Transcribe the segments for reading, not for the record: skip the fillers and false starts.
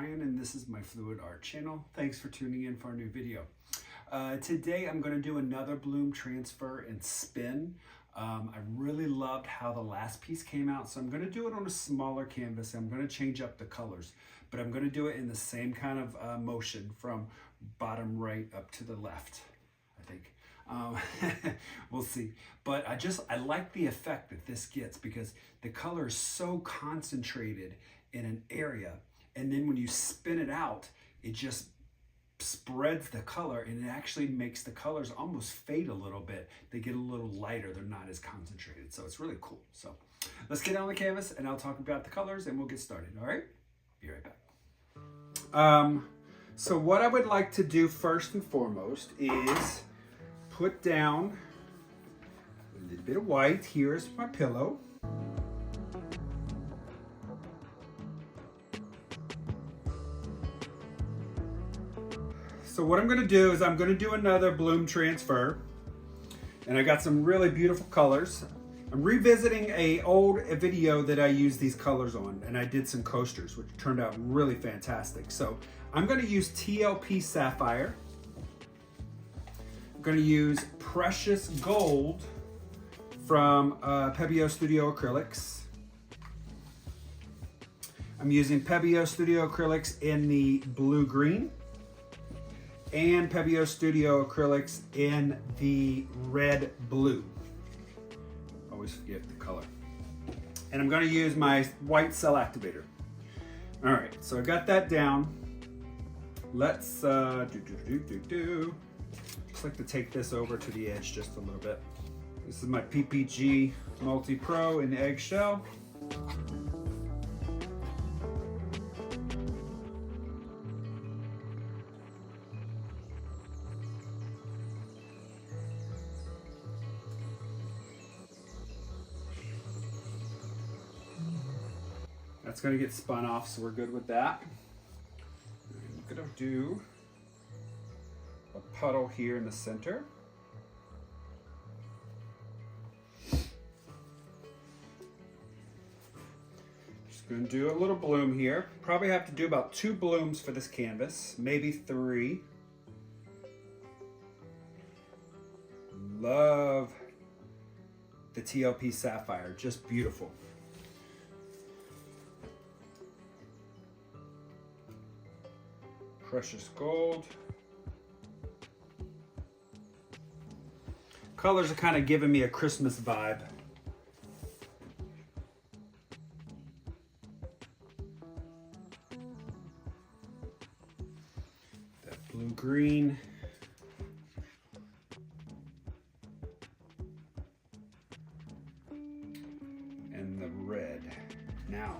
Brian, and this is my Fluid Art channel. Thanks for tuning in for a new video. Today I'm going to do another bloom transfer and spin. I really loved how the last piece came out, so I'm going to do it on a smaller canvas. I'm going to change up the colors, but I'm going to do it in the same kind of motion from bottom right up to the left, I think. We'll see. But I like the effect that this gets because the color is so concentrated in an area, and then when you spin it out, it just spreads the color, and it actually makes the colors almost fade a little bit. They get a little lighter. They're not as concentrated. So it's really cool. So let's get on the canvas and I'll talk about the colors and we'll get started. All right? Be right back. So what I would like to do first and foremost is put down a little bit of white. Here's my pillow. So what I'm going to do is I'm going to do another bloom transfer, and I got some really beautiful colors. I'm revisiting an old video that I used these colors on, and I did some coasters, which turned out really fantastic. So I'm going to use TLP Sapphire. I'm going to use Precious Gold from Pebeo Studio Acrylics. I'm using Pebeo Studio Acrylics in the blue-green and Pebeo Studio Acrylics in the red-blue. Always forget the color. And I'm going to use my white cell activator. All right, so I got that down. Let's I'd like to take this over to the edge just a little bit. This is my PPG Multi-Pro in the Eggshell. That's going to get spun off, so we're good with that. I'm going to do a puddle here in the center. Just going to do a little bloom here. Probably have to do about 2 blooms for this canvas, maybe 3. Love the TLP Sapphire, just beautiful. Precious Gold. Colors are kind of giving me a Christmas vibe. That blue-green. And the red. Now,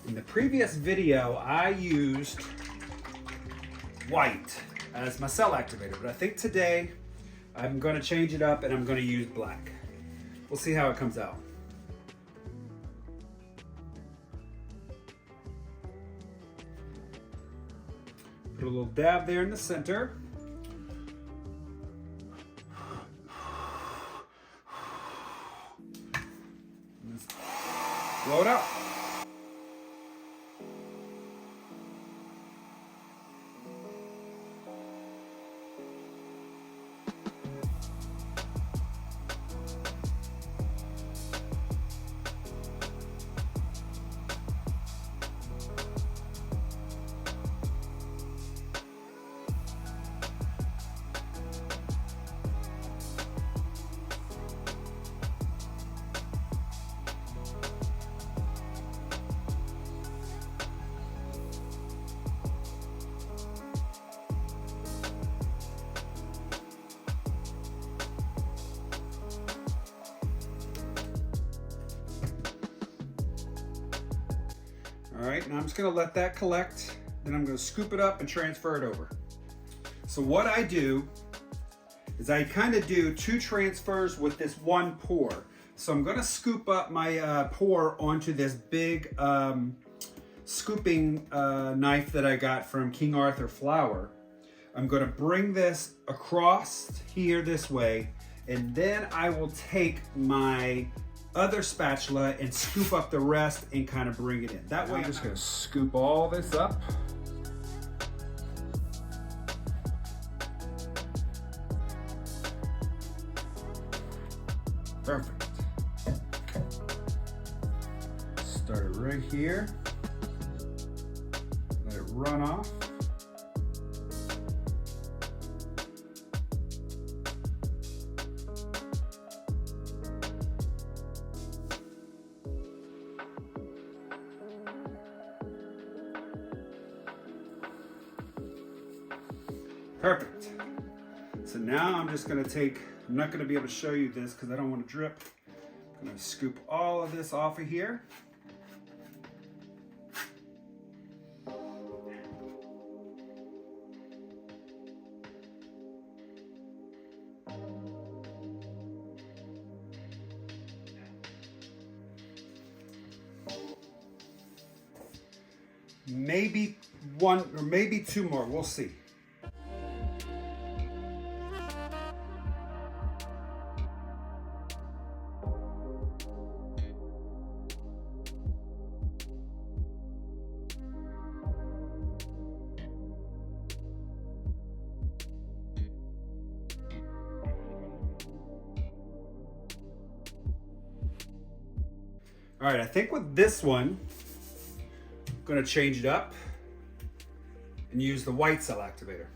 in the previous video, I used white as my cell activator, but I think today I'm going to change it up and I'm going to use black. We'll see how it comes out. Put a little dab there in the center. Blow it out. All right, now I'm just gonna let that collect, then I'm gonna scoop it up and transfer it over. So what I do is I kind of do 2 transfers with this 1 pour. So I'm gonna scoop up my pour onto this big scooping knife that I got from King Arthur Flour. I'm gonna bring this across here this way, and then I will take my other spatula and scoop up the rest and kind of bring it in. That way I'm just gonna scoop all this up. it here. Let it run off. Perfect. So now I'm just gonna take, I'm not gonna be able to show you this because I don't want to drip. I'm gonna scoop all of this off of here. Maybe one or maybe two more, we'll see. All right, I think with this one, I'm gonna change it up and use the white cell activator.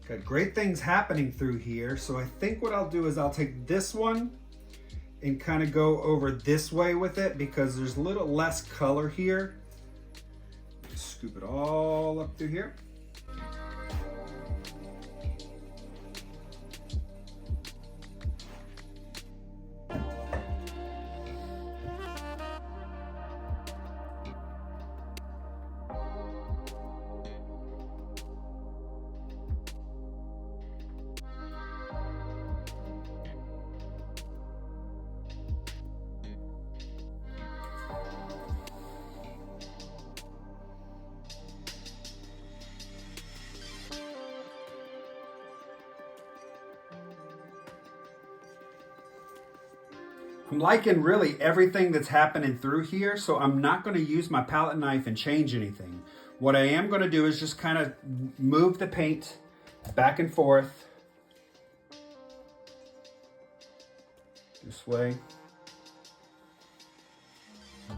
Got great things happening through here. So I think what I'll do is I'll take this one and kind of go over this way with it because there's a little less color here. Scoop it all up through here. I'm liking really everything that's happening through here, so I'm not going to use my palette knife and change anything. What I am going to do is just kind of move the paint back and forth this way.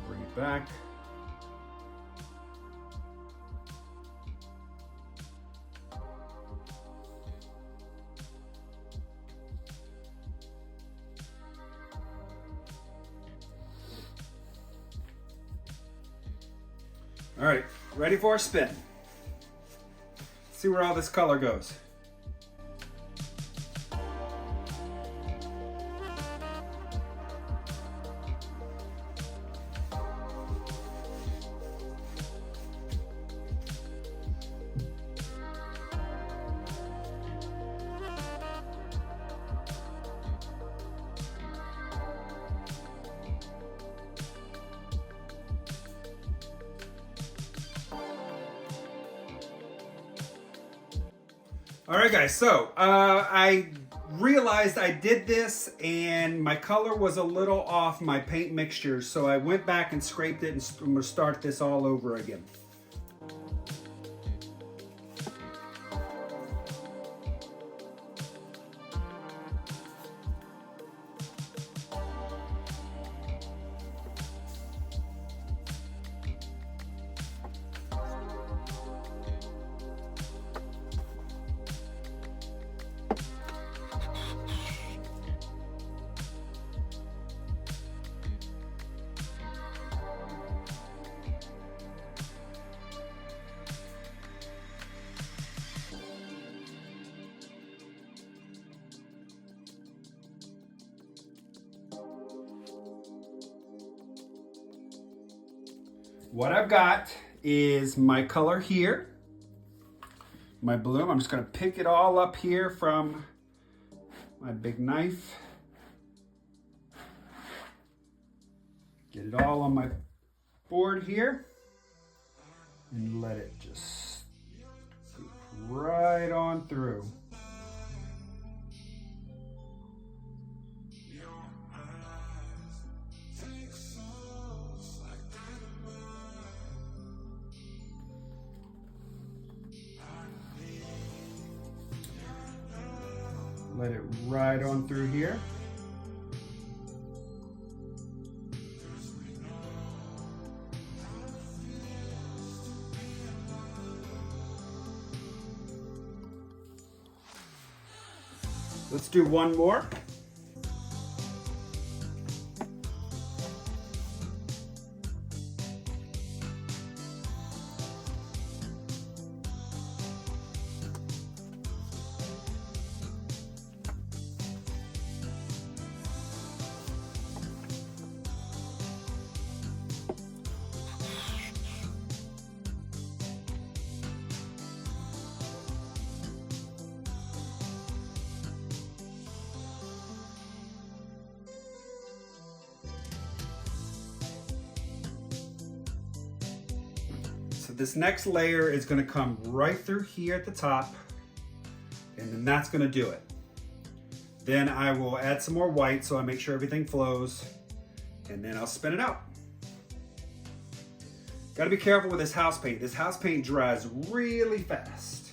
Bring it back. All right, ready for a spin. See where all this color goes. All right, guys, so I realized I did this and my color was a little off my paint mixture, so I went back and scraped it and I'm gonna start this all over again. What I've got is my color here, my bloom. I'm just gonna pick it all up here from my big knife. Get it all on my board here and let it just scoop right on through. Let it ride on through here. Let's do one more. This next layer is going to come right through here at the top, and then that's going to do it. Then I will add some more white so I make sure everything flows, and then I'll spin it out. Got to be careful with this house paint. This house paint dries really fast.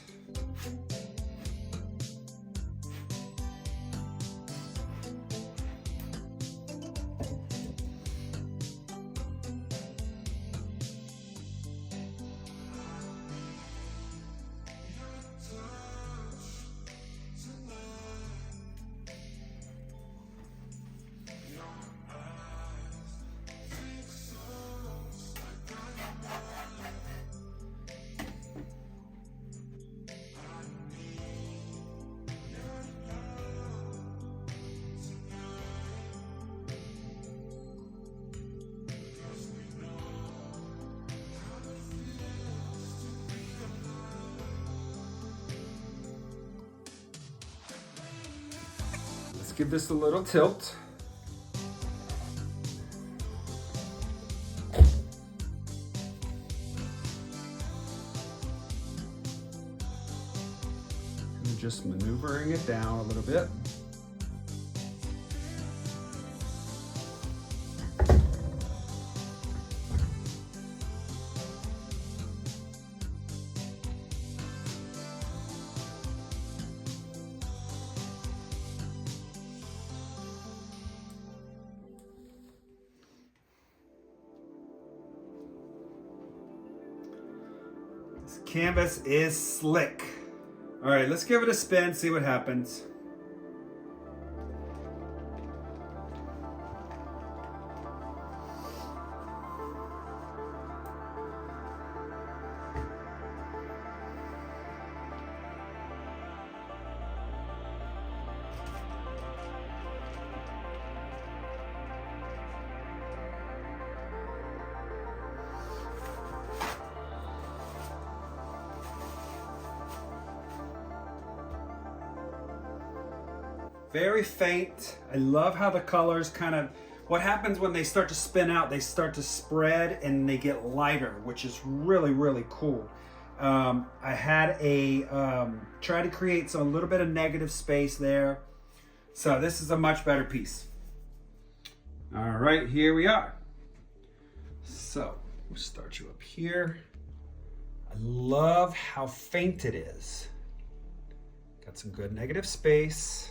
Give this a little tilt. And just maneuvering it down a little bit. Canvas is slick. All right, let's give it a spin, see what happens. Very faint. I love how the colors kind of, what happens when they start to spin out, they start to spread and they get lighter, which is really, really cool. I had a, try to create a little bit of negative space there. So this is a much better piece. All right, here we are. So we'll start you up here. I love how faint it is. Got some good negative space.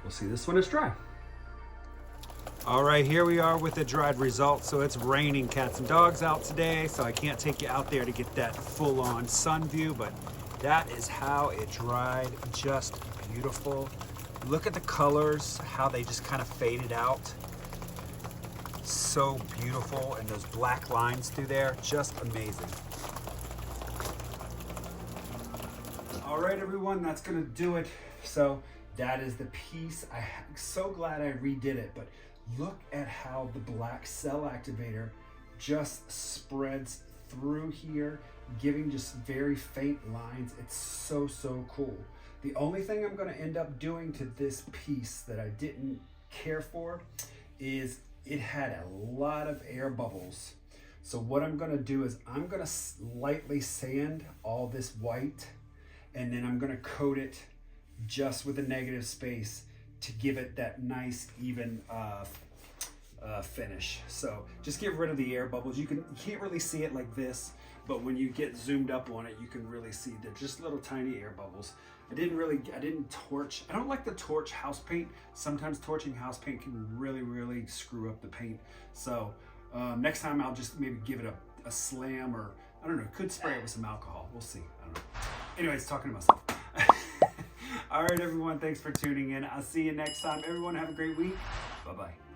See, this one is dry. All right, here we are with the dried result. So it's raining cats and dogs out today, so I can't take you out there to get that full-on sun view, but that is how it dried. Just beautiful. Look at the colors, how they just kind of faded out. So beautiful, and those black lines through there, just amazing. All right, everyone, that's gonna do it. So that is the piece. I'm so glad I redid it, but look at how the black cell activator just spreads through here, giving just very faint lines. It's so, so cool. The only thing I'm gonna end up doing to this piece that I didn't care for is it had a lot of air bubbles. So what I'm gonna do is I'm gonna lightly sand all this white, and then I'm gonna coat it just with a negative space to give it that nice even finish. So just get rid of the air bubbles. You can't really see it like this, but when you get zoomed up on it, you can really see they're just little tiny air bubbles. I didn't torch. I don't like to torch house paint. Sometimes torching house paint can really screw up the paint. So next time I'll just maybe give it a slam, or I don't know, could spray it with some alcohol. We'll see, I don't know. Anyways, talking to myself. All right, everyone, thanks for tuning in. I'll see you next time. Everyone have a great week. Bye-bye.